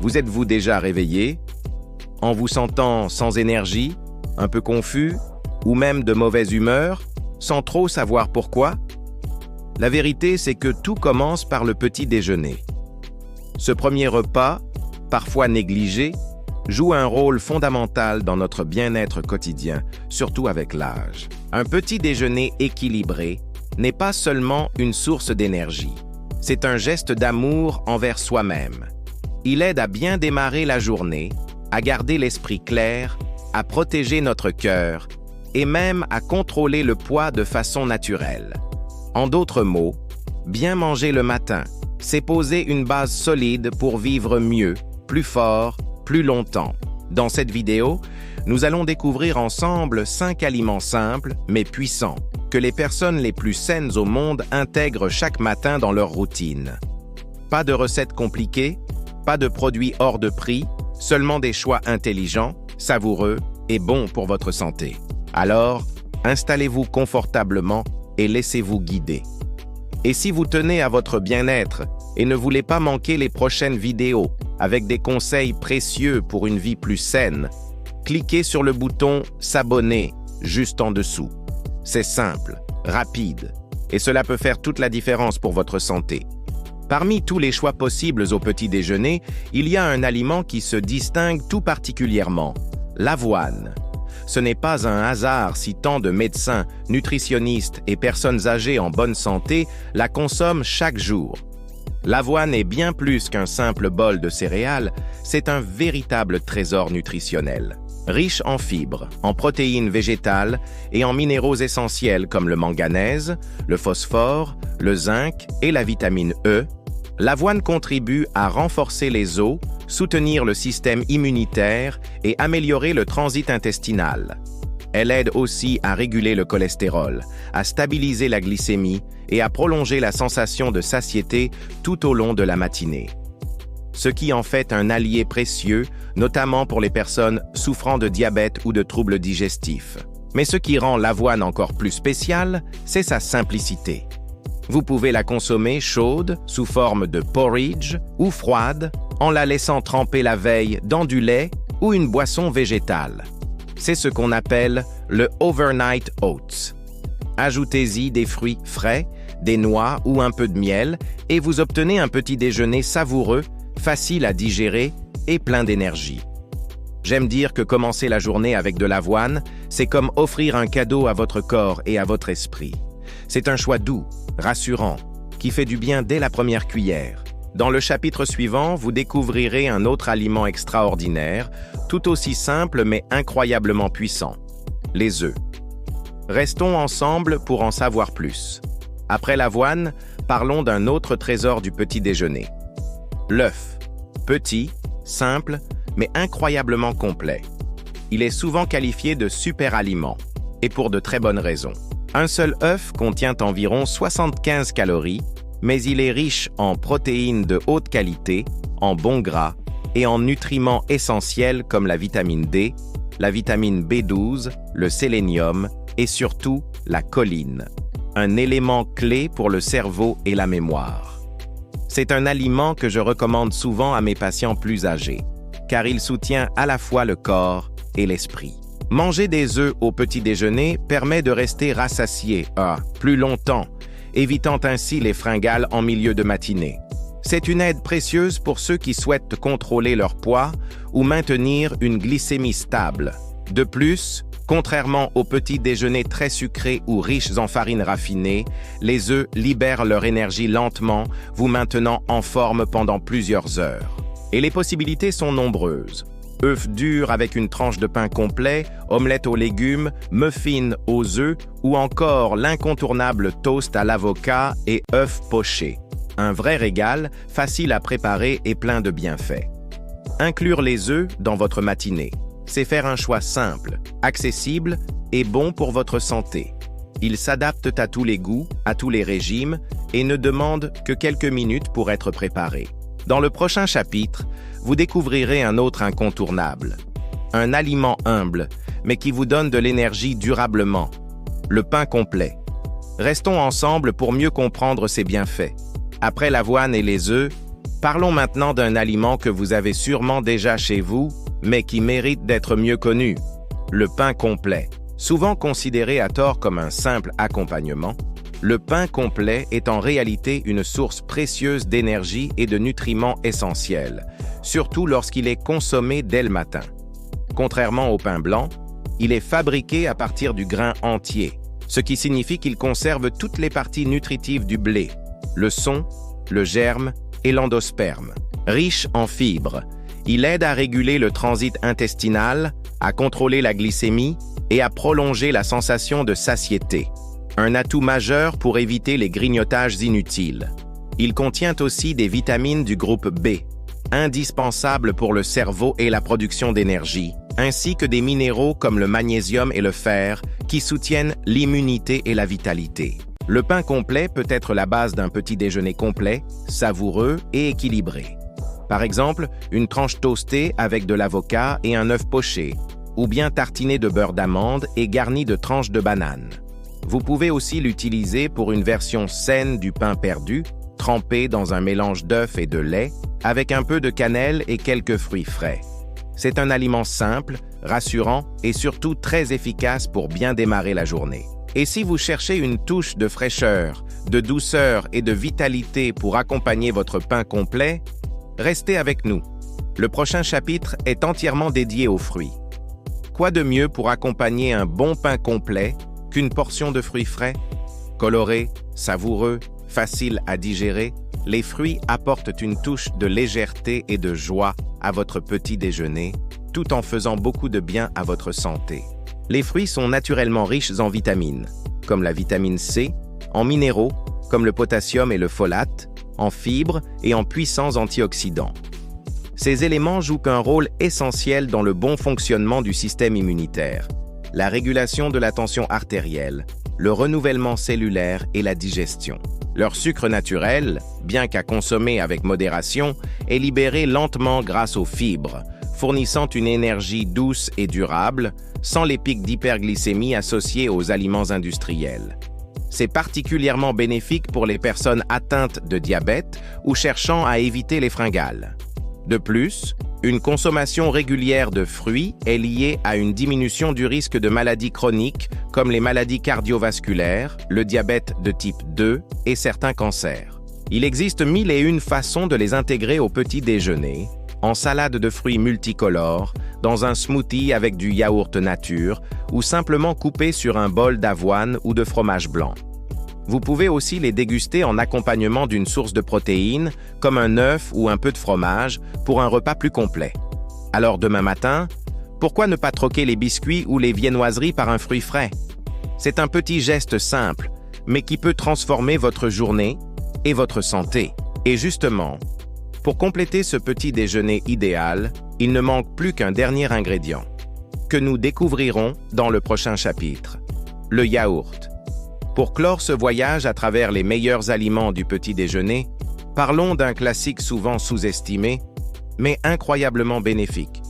Vous êtes-vous déjà réveillé, en vous sentant sans énergie, un peu confus, ou même de mauvaise humeur, sans trop savoir pourquoi? La vérité, c'est que tout commence par le petit déjeuner. Ce premier repas, parfois négligé, joue un rôle fondamental dans notre bien-être quotidien, surtout avec l'âge. Un petit déjeuner équilibré n'est pas seulement une source d'énergie, c'est un geste d'amour envers soi-même. Il aide à bien démarrer la journée, à garder l'esprit clair, à protéger notre cœur et même à contrôler le poids de façon naturelle. En d'autres mots, bien manger le matin, c'est poser une base solide pour vivre mieux, plus fort, plus longtemps. Dans cette vidéo, nous allons découvrir ensemble 5 aliments simples mais puissants que les personnes les plus saines au monde intègrent chaque matin dans leur routine. Pas de recettes compliquées, pas de produits hors de prix, seulement des choix intelligents, savoureux et bons pour votre santé. Alors, installez-vous confortablement et laissez-vous guider. Et si vous tenez à votre bien-être et ne voulez pas manquer les prochaines vidéos avec des conseils précieux pour une vie plus saine, cliquez sur le bouton « S'abonner » juste en dessous. C'est simple, rapide, et cela peut faire toute la différence pour votre santé. Parmi tous les choix possibles au petit déjeuner, il y a un aliment qui se distingue tout particulièrement, l'avoine. Ce n'est pas un hasard si tant de médecins, nutritionnistes et personnes âgées en bonne santé la consomment chaque jour. L'avoine est bien plus qu'un simple bol de céréales, c'est un véritable trésor nutritionnel. Riche en fibres, en protéines végétales et en minéraux essentiels comme le manganèse, le phosphore, le zinc et la vitamine E, l'avoine contribue à renforcer les os, soutenir le système immunitaire et améliorer le transit intestinal. Elle aide aussi à réguler le cholestérol, à stabiliser la glycémie et à prolonger la sensation de satiété tout au long de la matinée. Ce qui en fait un allié précieux, notamment pour les personnes souffrant de diabète ou de troubles digestifs. Mais ce qui rend l'avoine encore plus spéciale, c'est sa simplicité. Vous pouvez la consommer chaude, sous forme de porridge, ou froide, en la laissant tremper la veille dans du lait ou une boisson végétale. C'est ce qu'on appelle le overnight oats. Ajoutez-y des fruits frais, des noix ou un peu de miel et vous obtenez un petit déjeuner savoureux, facile à digérer et plein d'énergie. J'aime dire que commencer la journée avec de l'avoine, c'est comme offrir un cadeau à votre corps et à votre esprit. C'est un choix doux, rassurant, qui fait du bien dès la première cuillère. Dans le chapitre suivant, vous découvrirez un autre aliment extraordinaire, tout aussi simple mais incroyablement puissant, les œufs. Restons ensemble pour en savoir plus. Après l'avoine, parlons d'un autre trésor du petit déjeuner. L'œuf. Petit, simple, mais incroyablement complet. Il est souvent qualifié de super aliment, et pour de très bonnes raisons. Un seul œuf contient environ 75 calories, mais il est riche en protéines de haute qualité, en bons gras et en nutriments essentiels comme la vitamine D, la vitamine B12, le sélénium et surtout la choline, un élément clé pour le cerveau et la mémoire. C'est un aliment que je recommande souvent à mes patients plus âgés, car il soutient à la fois le corps et l'esprit. Manger des œufs au petit déjeuner permet de rester rassasié plus longtemps, évitant ainsi les fringales en milieu de matinée. C'est une aide précieuse pour ceux qui souhaitent contrôler leur poids ou maintenir une glycémie stable. De plus, contrairement aux petits déjeuners très sucrés ou riches en farine raffinée, les œufs libèrent leur énergie lentement, vous maintenant en forme pendant plusieurs heures. Et les possibilités sont nombreuses. Œufs durs avec une tranche de pain complet, omelette aux légumes, muffins aux œufs ou encore l'incontournable toast à l'avocat et œufs pochés. Un vrai régal, facile à préparer et plein de bienfaits. Inclure les œufs dans votre matinée, c'est faire un choix simple, accessible et bon pour votre santé. Ils s'adaptent à tous les goûts, à tous les régimes et ne demandent que quelques minutes pour être préparés. Dans le prochain chapitre, vous découvrirez un autre incontournable, un aliment humble, mais qui vous donne de l'énergie durablement, le pain complet. Restons ensemble pour mieux comprendre ses bienfaits. Après l'avoine et les œufs, Parlons maintenant d'un aliment que vous avez sûrement déjà chez vous, mais qui mérite d'être mieux connu, le pain complet. Souvent considéré à tort comme un simple accompagnement, le pain complet est en réalité une source précieuse d'énergie et de nutriments essentiels, surtout lorsqu'il est consommé dès le matin. Contrairement au pain blanc, il est fabriqué à partir du grain entier, ce qui signifie qu'il conserve toutes les parties nutritives du blé, le son, le germe et l'endosperme. Riche en fibres, il aide à réguler le transit intestinal, à contrôler la glycémie et à prolonger la sensation de satiété. Un atout majeur pour éviter les grignotages inutiles. Il contient aussi des vitamines du groupe B, indispensables pour le cerveau et la production d'énergie, ainsi que des minéraux comme le magnésium et le fer qui soutiennent l'immunité et la vitalité. Le pain complet peut être la base d'un petit déjeuner complet, savoureux et équilibré. Par exemple, une tranche toastée avec de l'avocat et un œuf poché, ou bien tartinée de beurre d'amande et garnie de tranches de banane. Vous pouvez aussi l'utiliser pour une version saine du pain perdu, trempé dans un mélange d'œufs et de lait, avec un peu de cannelle et quelques fruits frais. C'est un aliment simple, rassurant et surtout très efficace pour bien démarrer la journée. Et si vous cherchez une touche de fraîcheur, de douceur et de vitalité pour accompagner votre pain complet, restez avec nous. Le prochain chapitre est entièrement dédié aux fruits. Quoi de mieux pour accompagner un bon pain complet qu'une portion de fruits frais? Colorés, savoureux, faciles à digérer, les fruits apportent une touche de légèreté et de joie à votre petit déjeuner, tout en faisant beaucoup de bien à votre santé. Les fruits sont naturellement riches en vitamines, comme la vitamine C, en minéraux, comme le potassium et le folate, en fibres et en puissants antioxydants. Ces éléments jouent un rôle essentiel dans le bon fonctionnement du système immunitaire, la régulation de la tension artérielle, le renouvellement cellulaire et la digestion. Leur sucre naturel, bien qu'à consommer avec modération, est libéré lentement grâce aux fibres, fournissant une énergie douce et durable, sans les pics d'hyperglycémie associés aux aliments industriels. C'est particulièrement bénéfique pour les personnes atteintes de diabète ou cherchant à éviter les fringales. De plus, une consommation régulière de fruits est liée à une diminution du risque de maladies chroniques comme les maladies cardiovasculaires, le diabète de type 2 et certains cancers. Il existe 1001 façons de les intégrer au petit déjeuner, en salade de fruits multicolores, dans un smoothie avec du yaourt nature ou simplement coupé sur un bol d'avoine ou de fromage blanc. Vous pouvez aussi les déguster en accompagnement d'une source de protéines, comme un œuf ou un peu de fromage, pour un repas plus complet. Alors demain matin, pourquoi ne pas troquer les biscuits ou les viennoiseries par un fruit frais? C'est un petit geste simple, mais qui peut transformer votre journée et votre santé. Et justement, pour compléter ce petit déjeuner idéal, il ne manque plus qu'un dernier ingrédient, que nous découvrirons dans le prochain chapitre, le yaourt. Pour clore ce voyage à travers les meilleurs aliments du petit déjeuner, parlons d'un classique souvent sous-estimé, mais incroyablement bénéfique,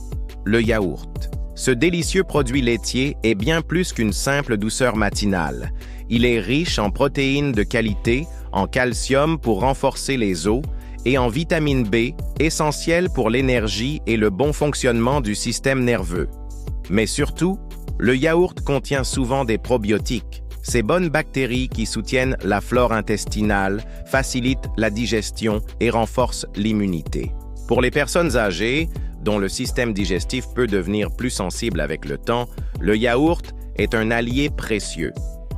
le yaourt. Ce délicieux produit laitier est bien plus qu'une simple douceur matinale. Il est riche en protéines de qualité, en calcium pour renforcer les os, et en vitamine B, essentielle pour l'énergie et le bon fonctionnement du système nerveux. Mais surtout, le yaourt contient souvent des probiotiques, ces bonnes bactéries qui soutiennent la flore intestinale, facilitent la digestion et renforcent l'immunité. Pour les personnes âgées, dont le système digestif peut devenir plus sensible avec le temps, le yaourt est un allié précieux.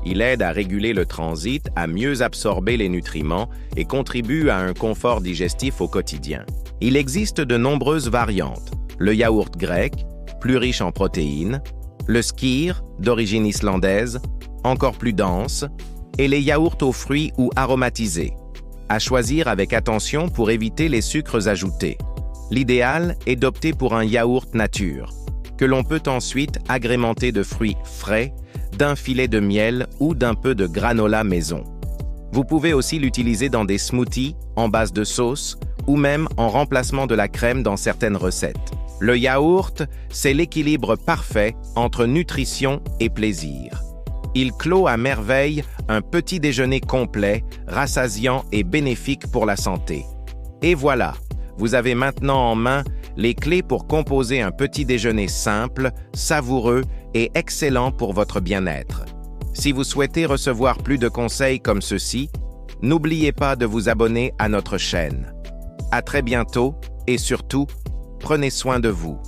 Il aide à réguler le transit, à mieux absorber les nutriments et contribue à un confort digestif au quotidien. Il existe de nombreuses variantes. Le yaourt grec, plus riche en protéines, le skyr, d'origine islandaise, encore plus dense, et les yaourts aux fruits ou aromatisés, à choisir avec attention pour éviter les sucres ajoutés. L'idéal est d'opter pour un yaourt nature, que l'on peut ensuite agrémenter de fruits frais, d'un filet de miel ou d'un peu de granola maison. Vous pouvez aussi l'utiliser dans des smoothies, en base de sauce, ou même en remplacement de la crème dans certaines recettes. Le yaourt, c'est l'équilibre parfait entre nutrition et plaisir. Il clôt à merveille un petit déjeuner complet, rassasiant et bénéfique pour la santé. Et voilà, vous avez maintenant en main les clés pour composer un petit déjeuner simple, savoureux et excellent pour votre bien-être. Si vous souhaitez recevoir plus de conseils comme ceux-ci, n'oubliez pas de vous abonner à notre chaîne. À très bientôt et surtout, prenez soin de vous.